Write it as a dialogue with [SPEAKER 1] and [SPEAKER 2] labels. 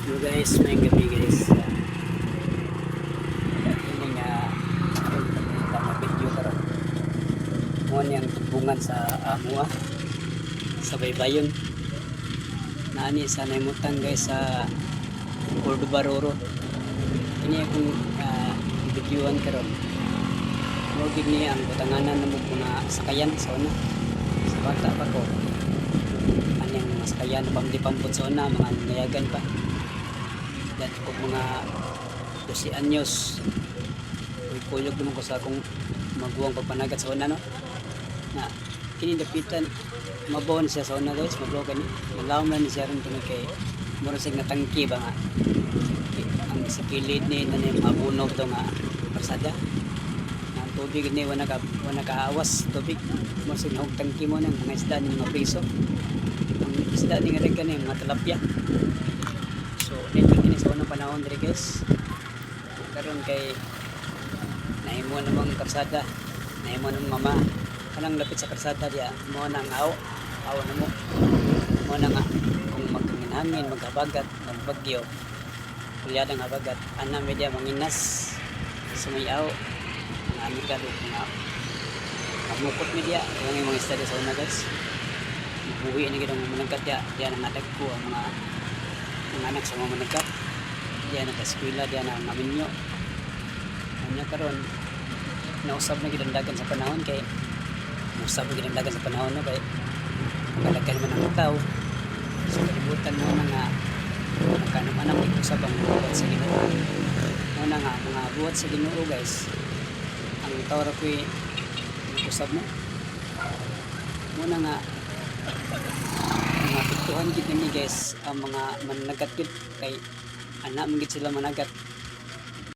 [SPEAKER 1] Hello guys, may gabi guys. Ini nga tama video karon. Mo niyang tubungan sa amua sa baybayon. Naani sa naimutang guys sa Cordoba Roro. Ini akong videoan karon. Mo gid ni ang butanganan namo mga sakayan sa una. Sa bata pa ko. Aning mga sakayan pamdi-pampot sa una, mga nayagan pa. Dan ko mga 12 anyos kuyog naman ko sa akong maguwang pagpanagat sa una no na kinidapitan mabawon siya sa una guys, mabaw kani malawom na ni siya rin tungkol kay mura sig natangki ba nga ang sa kilid ni na mabunog daw nga parsada na tubig ni wala kaawas tubig mura sig nahog tangki mo ng mga isda ni mga piso ang isda ni nga rin kani mga tilapia. So, ito din sa unang panahon diri guys. Karon kay naimo namang karsada, naimo nang mama kanang lapit sa karsada diya mo nang aw na mo na nga kung magkanginhangin, maghabagat, magbagyo, kulyada nga bagat, ana media manginas sumayaw ang amikado nga pamukot media yung mga istorya sa una guys. Buhi ni gidong manangkat diya nang atag ko ang mga anak sa mga managkat diyan nag-eskwela diyan ang maminyo anya karon nausab na gidandagan sa panahon kay nausab na gidandagan sa panahon no kay kalagkan man ang tao sa kalibutan mo nga nagkanamanang usab ang buhat sa Ginoo una nga mga buhat sa Ginoo guys ang tao ra ko'y usab mo muna nga mga pituhan gid ni guys ang mga managat gid kay ana man gid sila managat